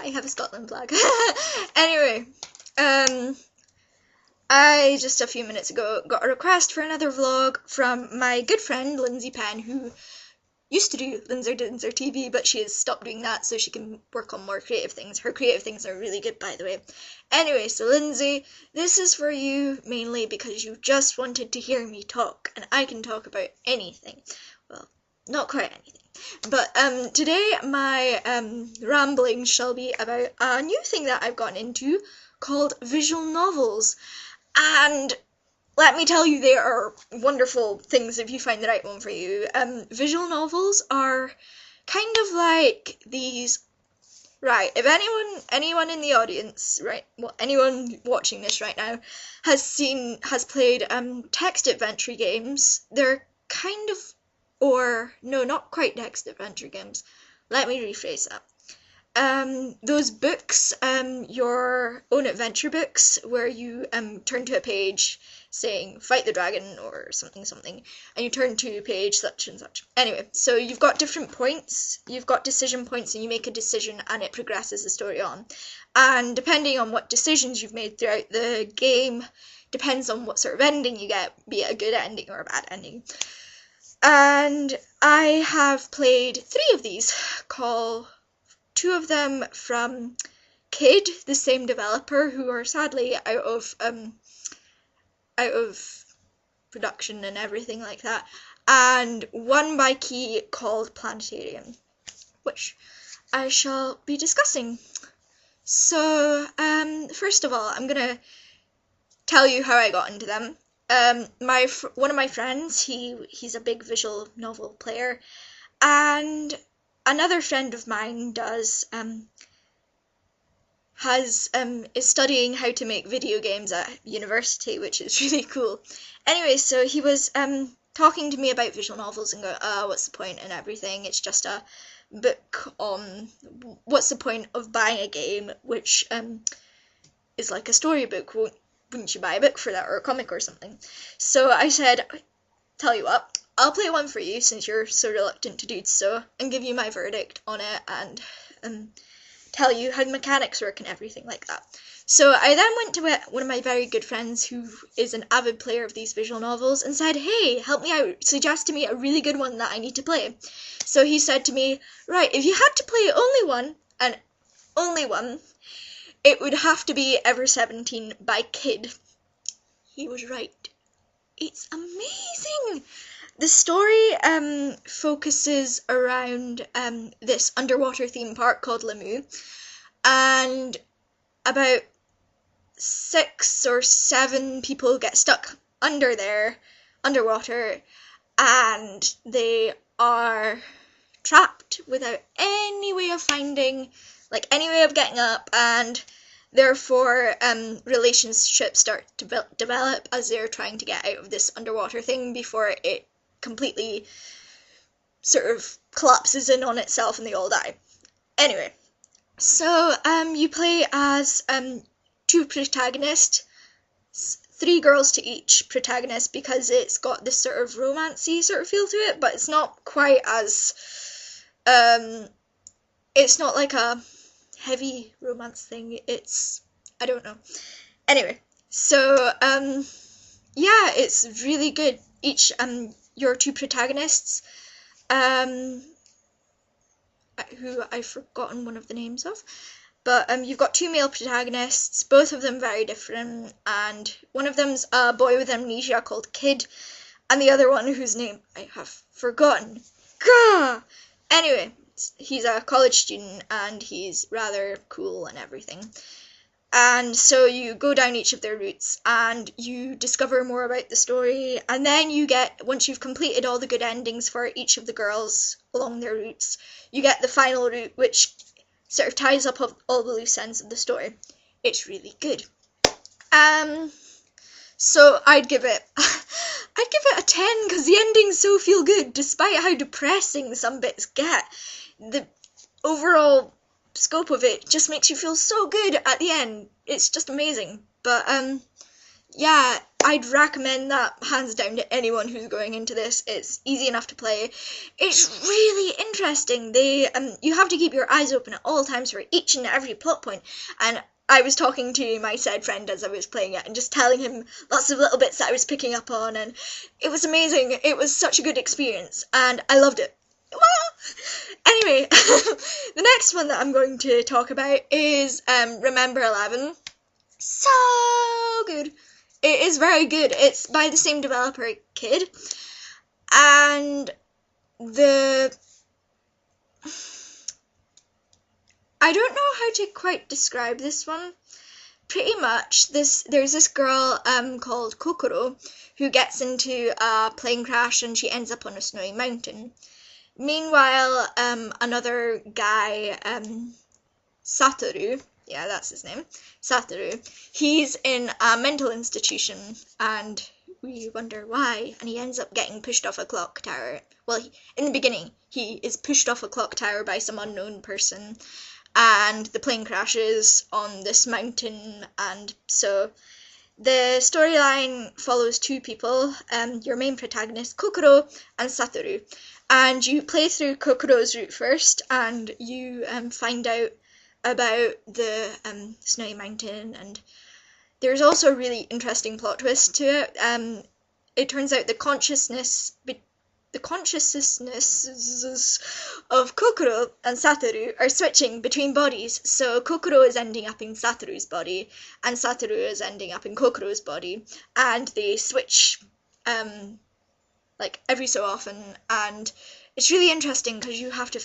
I have a Scotland flag. Anyway, I just a few minutes ago got a request for another vlog from my good friend Lindsay Penn, who used to do LinzerDinzerTV, but she has stopped doing that so she can work on more creative things. Her creative things are really good, by the way. Anyway, so Lindsay, this is for you mainly because you just wanted to hear me talk, and I can talk about anything. Well, not quite anything. But today my rambling shall be about a new thing that I've gotten into called visual novels. And let me tell you, they are wonderful things if you find the right one for you. Visual novels are kind of like these. Right, if anyone in the audience, right, well, anyone watching this right now has played text adventure games, they're kind of, or no, not quite text adventure games. Let me rephrase that. Those books, your own adventure books, where you turn to a page saying fight the dragon or something, and you turn to page such and such. Anyway, so you've got different points, you've got decision points, and you make a decision and it progresses the story on. And depending on what decisions you've made throughout the game, depends on what sort of ending you get, be it a good ending or a bad ending. And I have played 3 of these, two of them from Kid, the same developer, who are sadly out of production and everything like that, and one by Key called Planetarian, which I shall be discussing. So, first of all, I'm gonna tell you how I got into them. One of my friends, he's a big visual novel player, and another friend of mine is studying how to make video games at university, which is really cool. Anyway, so he was talking to me about visual novels and going, what's the point and everything, it's just a book on what's the point of buying a game which is like a storybook. Wouldn't you buy a book for that, or a comic or something? So I said, tell you what, I'll play one for you since you're so reluctant to do so, and give you my verdict on it, and tell you how the mechanics work and everything like that. So I then went to one of my very good friends who is an avid player of these visual novels and said, hey, help me out, suggest to me a really good one that I need to play. So he said to me, right, if you had to play only one, and only one, it would have to be Ever 17 by Kid. He was right. It's amazing! The story focuses around this underwater theme park called Lamu, and about 6 or 7 people get stuck underwater, and they are trapped without any way of finding, like, any way of getting up, and therefore relationships start to develop as they're trying to get out of this underwater thing before it completely sort of collapses in on itself and they all die. Anyway, so you play as 2 protagonists, 3 girls to each protagonist, because it's got this sort of romancy sort of feel to it, but it's not quite as it's not like a heavy romance thing, it's, I don't know. Anyway, so yeah, it's really good. Each your 2 protagonists, who I've forgotten one of the names of, but you've got 2 male protagonists, both of them very different, and one of them's a boy with amnesia called Kid, and the other one whose name I have forgotten. Gah! Anyway, he's a college student and he's rather cool and everything. And so you go down each of their routes and you discover more about the story, and then you get, once you've completed all the good endings for each of the girls along their routes, you get the final route, which sort of ties up all the loose ends of the story. It's really good. So I'd give it a 10 because the endings so feel good, despite how depressing some bits get. The overall scope of it just makes you feel so good at the end. It's just amazing. But yeah, I'd recommend that hands down to anyone who's going into this. It's easy enough to play. It's really interesting. You have to keep your eyes open at all times for each and every plot point, and I was talking to my said friend as I was playing it and just telling him lots of little bits that I was picking up on, and it was amazing. It was such a good experience, and I loved it. Anyway, the next one that I'm going to talk about is Remember 11. So good. It is very good. It's by the same developer, Kid, and I don't know how to quite describe this one. Pretty much, there's this girl called Kokoro who gets into a plane crash and she ends up on a snowy mountain. Meanwhile, another guy, Satoru, yeah, that's his name, Satoru, he's in a mental institution, and we wonder why, and he ends up getting pushed off a clock tower. Well, in the beginning, he is pushed off a clock tower by some unknown person, and the plane crashes on this mountain, and so the storyline follows two people, your main protagonist, Kokoro, and Satoru. And you play through Kokoro's route first, and you find out about the snowy mountain, and there's also a really interesting plot twist to it. It turns out the consciousnesses of Kokoro and Satoru are switching between bodies, so Kokoro is ending up in Satoru's body, and Satoru is ending up in Kokoro's body, and they switch like every so often, and it's really interesting because you have to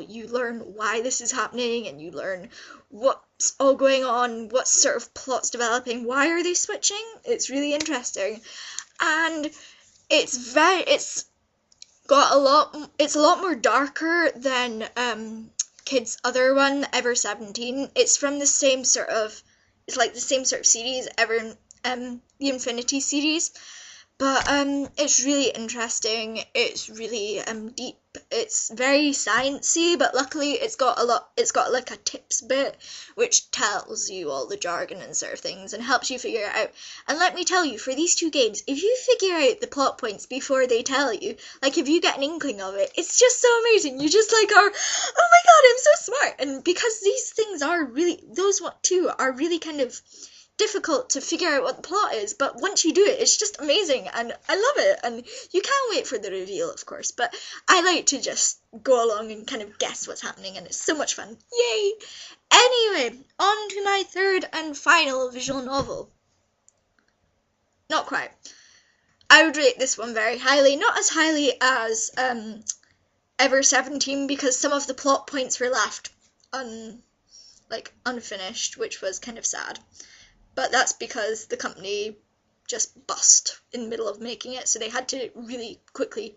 you learn why this is happening, and you learn what's all going on, what sort of plot's developing, why are they switching. It's really interesting, and it's a lot more darker than Kid's other one, Ever 17. It's from the same sort of series, the Infinity series. But it's really interesting. It's really deep. It's very sciencey, but luckily it's got like a tips bit which tells you all the jargon and sort of things and helps you figure it out. And let me tell you, for these two games, if you figure out the plot points before they tell you, like if you get an inkling of it, it's just so amazing. You just like are, oh my god, I'm so smart. And because these things are really, those two are really kind of difficult to figure out what the plot is, but once you do it, it's just amazing, and I love it, and you can't wait for the reveal, of course, but I like to just go along and kind of guess what's happening, and it's so much fun. Yay! Anyway, on to my third and final visual novel. Not quite. I would rate this one very highly, not as highly as Ever 17, because some of the plot points were left unfinished, which was kind of sad. But that's because the company just bust in the middle of making it, so they had to really quickly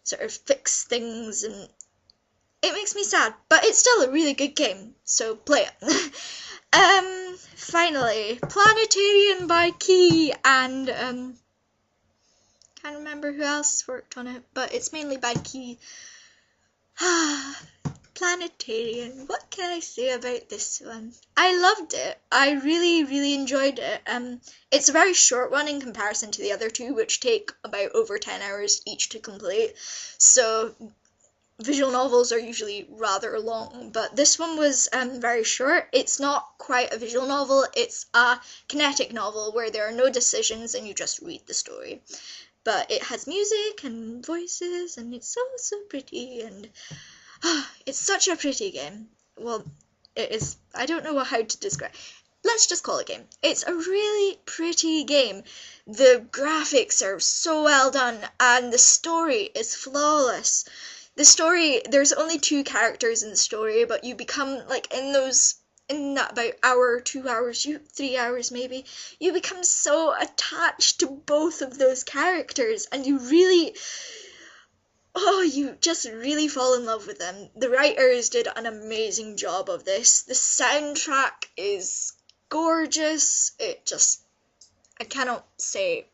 sort of fix things, and it makes me sad, but it's still a really good game, so play it. Finally, Planetarian by Key, and can't remember who else worked on it, but it's mainly by Key. Planetarian, what can I say about this one? I loved it. I really, really enjoyed it. It's a very short one in comparison to the other two, which take about over 10 hours each to complete. So visual novels are usually rather long, but this one was very short. It's not quite a visual novel, it's a kinetic novel where there are no decisions and you just read the story. But it has music and voices, and it's so pretty, and it's such a pretty game. Well, it is. I don't know how to describe. Let's just call it a game. It's a really pretty game. The graphics are so well done, and the story is flawless. The story, there's only 2 characters in the story, but you become, like, in that about hour, 2 hours, 3 hours maybe, you become so attached to both of those characters, and you just really fall in love with them. The writers did an amazing job of this. The soundtrack is gorgeous. I cannot say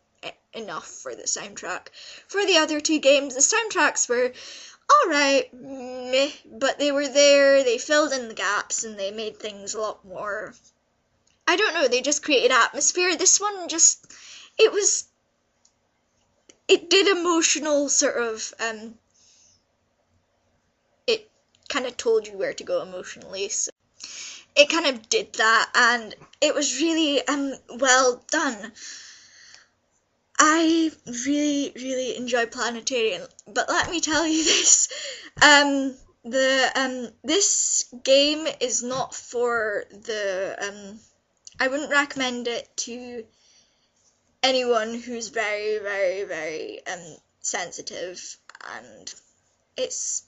enough for the soundtrack. For the other 2 games, the soundtracks were alright, meh, but they were there, they filled in the gaps, and they made things a lot more, I don't know, they just created atmosphere. This one it did emotional sort of, it kind of told you where to go emotionally, so it kind of did that, and it was really, well done. I really, really enjoy Planetarian, but let me tell you this, this game is not for the, I wouldn't recommend it to anyone who's very, very, very, sensitive, and it's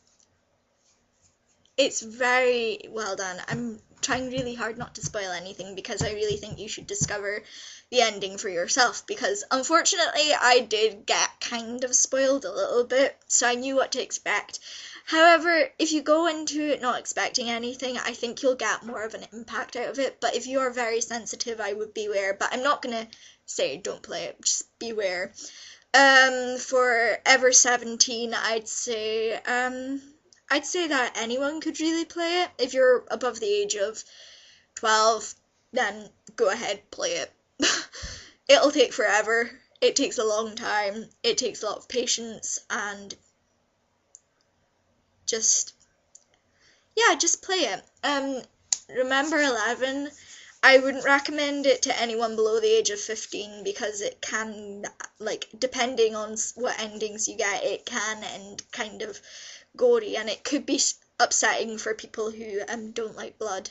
very well done. I'm trying really hard not to spoil anything because I really think you should discover the ending for yourself, because unfortunately I did get kind of spoiled a little bit, so I knew what to expect. However, if you go into it not expecting anything, I think you'll get more of an impact out of it, but if you are very sensitive, I would beware, but I'm not gonna say don't play it, just beware. For Ever 17, I'd say that anyone could really play it. If you're above the age of 12, then go ahead, play it. It'll take forever. It takes a long time. It takes a lot of patience, and just play it. Remember 11, I wouldn't recommend it to anyone below the age of 15 because it can, like, depending on what endings you get, it can end kind of gory, and it could be upsetting for people who don't like blood,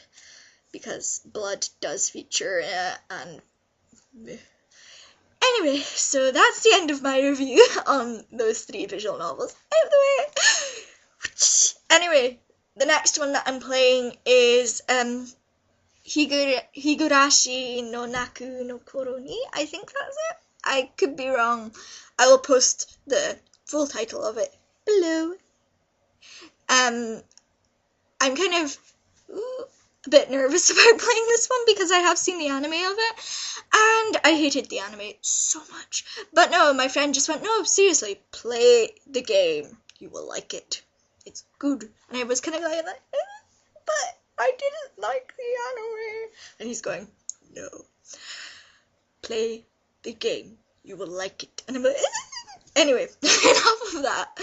because blood does feature in it, and anyway, so that's the end of my review on those 3 visual novels. Out of the way! Anyway, the next one that I'm playing is Higurashi no Naku Koro Ni. I think that's it. I could be wrong. I will post the full title of it below. I'm kind of a bit nervous about playing this one because I have seen the anime of it, and I hated the anime so much. But no, my friend just went, no, seriously, play the game. You will like it. It's good. And I was kind of like, but I didn't like the anime. And he's going, no, play the game. You will like it. And I'm like, anyway, enough of that.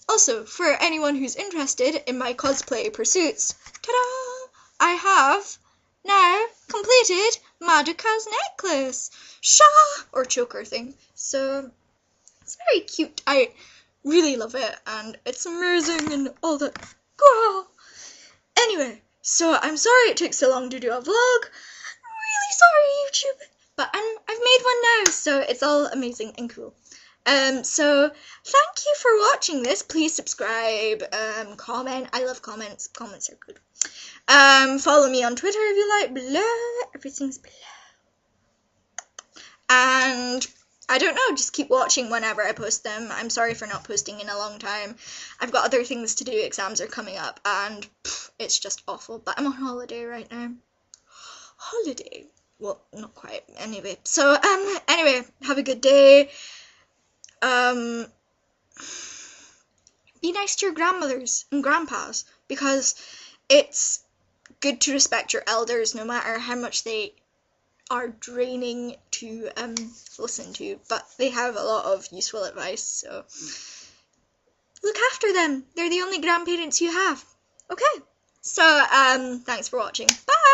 Also, for anyone who's interested in my cosplay pursuits, ta-da! I have now completed Madoka's necklace, or choker thing. So it's very cute. I really love it, and it's amazing, and all that. Anyway, so I'm sorry it took so long to do a vlog. Really sorry, YouTube. But I've made one now, so it's all amazing and cool. So thank you for watching this. Please subscribe, comment. I love comments. Comments are good. Follow me on Twitter if you like. Below. Everything's below. And I don't know, just keep watching whenever I post them. I'm sorry for not posting in a long time. I've got other things to do. Exams are coming up, and it's just awful. But I'm on holiday right now. Holiday? Well, not quite. Anyway, so anyway, have a good day. Be nice to your grandmothers and grandpas, because it's good to respect your elders no matter how much they are draining to listen to, but they have a lot of useful advice, so look after them. They're the only grandparents you have. Okay, so thanks for watching. Bye!